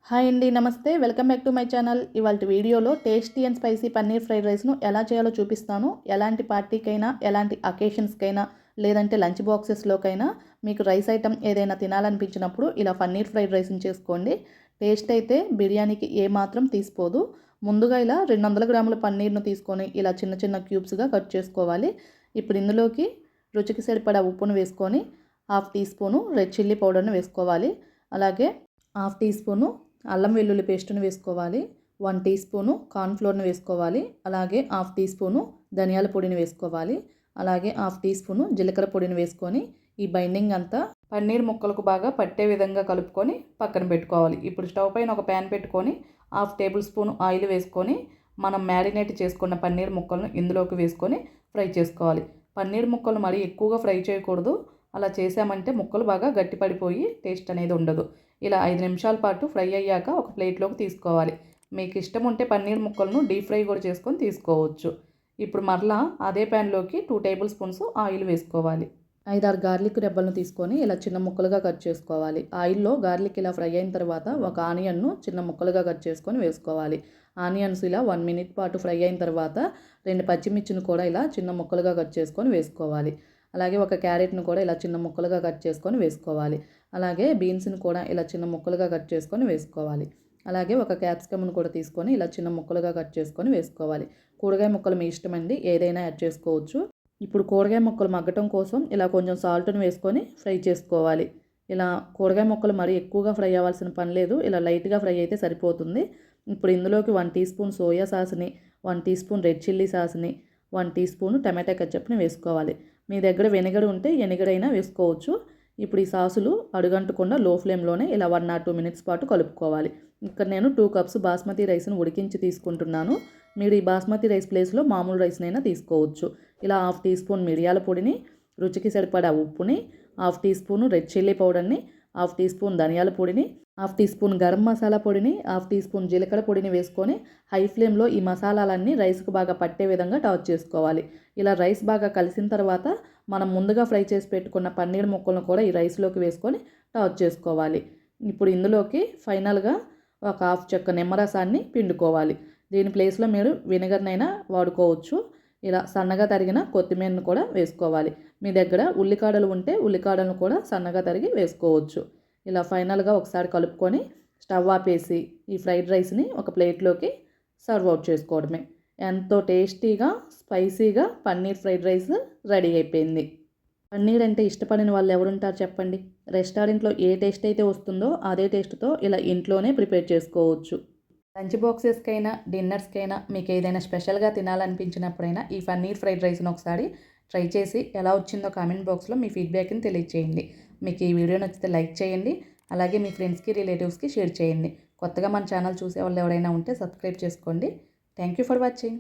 Hi అండి, నమస్తే. Welcome back to my channel. ఇవాళ వీడియోలో tasty and spicy paneer fried రైస్ను ఎలా చేయాలో చూపిస్తాను. ఎలాంటి పార్టీకైనా, ఎలాంటి అకేషన్స్కైనా, లేదంటే లంచ్ బాక్సెస్లోకైనా మీకు రైస్ ఐటమ్ ఏదైనా తినాలనిపించినప్పుడు ఇలా పన్నీర్ ఫ్రైడ్ రైస్ని చేసుకోండి. టేస్ట్ అయితే బిర్యానీకి ఏమాత్రం తీసిపోదు. ముందుగా ఇలా 200 గ్రాముల పన్నీర్ను తీసుకొని ఇలా చిన్న చిన్న క్యూబ్స్గా కట్ చేసుకోవాలి. ఇప్పుడు ఇందులోకి రుచికి సరిపడా ఉప్పును వేసుకొని 1/2 టీ స్పూను రెడ్ చిల్లీ పౌడర్ను వేసుకోవాలి. అలాగే 1/2 టీ స్పూను అల్లం వెల్లుల్లి పేస్టును వేసుకోవాలి. 1 టీ స్పూను కార్న్ఫ్లోర్ని వేసుకోవాలి. అలాగే 1/2 టీ స్పూను ధనియాల పొడిని వేసుకోవాలి. అలాగే 1/2 టీ స్పూను జీలకర్ర పొడిని వేసుకొని ఈ బైండింగ్ అంతా పన్నీర్ ముక్కలకు బాగా పట్టే విధంగా కలుపుకొని పక్కన పెట్టుకోవాలి. ఇప్పుడు స్టవ్ పైన ఒక ప్యాన్ పెట్టుకొని 1/2 టేబుల్ స్పూన్ ఆయిల్ వేసుకొని మనం మ్యారినేట్ చేసుకున్న పన్నీర్ ముక్కలను ఇందులోకి వేసుకొని ఫ్రై చేసుకోవాలి. పన్నీర్ ముక్కలు మరీ ఎక్కువగా ఫ్రై చేయకూడదు. అలా చేసామంటే ముక్కలు బాగా గట్టిపడిపోయి టేస్ట్ అనేది ఉండదు. ఇలా 5 నిమిషాల పాటు ఫ్రై అయ్యాక ఒక ప్లేట్లోకి తీసుకోవాలి. మీకు ఇష్టం ఉంటే పన్నీర్ ముక్కలను డీప్ ఫ్రై కూడా చేసుకొని తీసుకోవచ్చు. ఇప్పుడు మరలా అదే ప్యాన్లోకి 2 టేబుల్ స్పూన్స్ ఆయిల్ వేసుకోవాలి. 5-6 గార్లిక్ రెబ్బలను తీసుకొని ఇలా చిన్న ముక్కలుగా కట్ చేసుకోవాలి. ఆయిల్లో గార్లిక్ ఇలా ఫ్రై అయిన తర్వాత ఒక ఆనియన్ను చిన్న ముక్కలుగా కట్ చేసుకొని వేసుకోవాలి. ఆనియన్స్ ఇలా 1 మినిట్ పాటు ఫ్రై అయిన తర్వాత 2 పచ్చిమిర్చిని కూడా ఇలా చిన్న ముక్కలుగా కట్ చేసుకొని వేసుకోవాలి. అలాగే ఒక క్యారెట్ను కూడా ఇలా చిన్న ముక్కలుగా కట్ చేసుకొని వేసుకోవాలి. అలాగే బీన్స్ని కూడా ఇలా చిన్న ముక్కలుగా కట్ చేసుకొని వేసుకోవాలి. అలాగే ఒక క్యాప్సికమ్ను కూడా తీసుకొని ఇలా చిన్న ముక్కలుగా కట్ చేసుకొని వేసుకోవాలి. కూరగాయ ముక్కలు మీ ఇష్టమండి, ఏదైనా యాడ్ చేసుకోవచ్చు. ఇప్పుడు కూరగాయ ముక్కలు మగ్గటం కోసం ఇలా కొంచెం సాల్ట్ని వేసుకొని ఫ్రై చేసుకోవాలి. ఇలా కూరగాయ ముక్కలు మరీ ఎక్కువగా ఫ్రై అవ్వాల్సిన పని లేదు. ఇలా లైట్గా ఫ్రై అయితే సరిపోతుంది. ఇప్పుడు ఇందులోకి 1 టీ స్పూన్ సోయా సాస్ని, 1 టీ స్పూన్ రెడ్ చిల్లీ సాస్ని, 1 టీ స్పూన్ టమాటా కెచప్ని వేసుకోవాలి. మీ దగ్గర వెనిగర్ ఉంటే వెనిగర్ వేసుకోవచ్చు. ఇప్పుడు ఈ సాసులు అడుగంటకుండా లో ఫ్లేమ్లోనే ఇలా 1 or 2 మినిట్స్ పాటు కలుపుకోవాలి. ఇక్కడ నేను 2 కప్స్ బాస్మతి రైస్ను ఉడికించి తీసుకుంటున్నాను. మీరు ఈ బాస్మతి రైస్ ప్లేస్లో మామూలు రైస్నైనా తీసుకోవచ్చు. ఇలా 1/2 టీ స్పూన్ మిరియాల పొడిని, రుచికి సరిపడా ఉప్పుని, 1/2 టీ స్పూన్ రెడ్ చిల్లీ పౌడర్ని, 1/2 టీ స్పూన్ ధనియాల పొడిని, 1/2 టీ స్పూన్ గరం మసాలా పొడిని, 1/2 టీ స్పూన్ జీలకర్ర పొడిని వేసుకొని హై ఫ్లేమ్లో ఈ మసాలాలన్నీ రైస్కు బాగా పట్టే విధంగా టాస్ చేసుకోవాలి. ఇలా రైస్ బాగా కలిసిన తర్వాత మనం ముందుగా ఫ్రై చేసి పెట్టుకున్న పన్నీర్ ముక్కలను కూడా ఈ రైస్లోకి వేసుకొని టాస్ చేసుకోవాలి. ఇప్పుడు ఇందులోకి ఫైనల్గా ఒక 1/2 చెక్క నిమ్మరసాన్ని పిండుకోవాలి. దీని ప్లేస్లో మీరు వెనిగర్నైనా వాడుకోవచ్చు. ఇలా సన్నగా తరిగిన కొత్తిమీరను కూడా వేసుకోవాలి. మీ దగ్గర ఉల్లికాడలు ఉంటే ఉల్లికాడలను కూడా సన్నగా తరిగి వేసుకోవచ్చు. ఇలా ఫైనల్గా ఒకసారి కలుపుకొని స్టవ్ ఆపేసి ఈ ఫ్రైడ్ రైస్ని ఒక ప్లేట్లోకి సర్వ్ అవుట్ చేసుకోవడమే. ఎంతో టేస్టీగా స్పైసీగా పన్నీర్ ఫ్రైడ్ రైస్ రెడీ అయిపోయింది. పన్నీర్ అంటే ఇష్టపడిన వాళ్ళు ఎవరుంటారు చెప్పండి. రెస్టారెంట్లో ఏ టేస్ట్ అయితే వస్తుందో అదే టేస్ట్తో ఇలా ఇంట్లోనే ప్రిపేర్ చేసుకోవచ్చు. లంచ్ బాక్సెస్కైనా, డిన్నర్స్కైనా మీకు ఏదైనా స్పెషల్గా తినాలనిపించినప్పుడైనా ఈ పన్నీర్ ఫ్రైడ్ రైస్ని ఒకసారి ట్రై చేసి ఎలా వచ్చిందో కామెంట్ బాక్స్లో మీ ఫీడ్బ్యాక్ని తెలియచేయండి. మీకు ఈ వీడియో నచ్చితే లైక్ చేయండి. అలాగే మీ ఫ్రెండ్స్కి, రిలేటివ్స్కి షేర్ చేయండి. కొత్తగా మన ఛానల్ చూసే వాళ్ళు ఎవరైనా ఉంటే సబ్స్క్రైబ్ చేసుకోండి. Thank you for watching.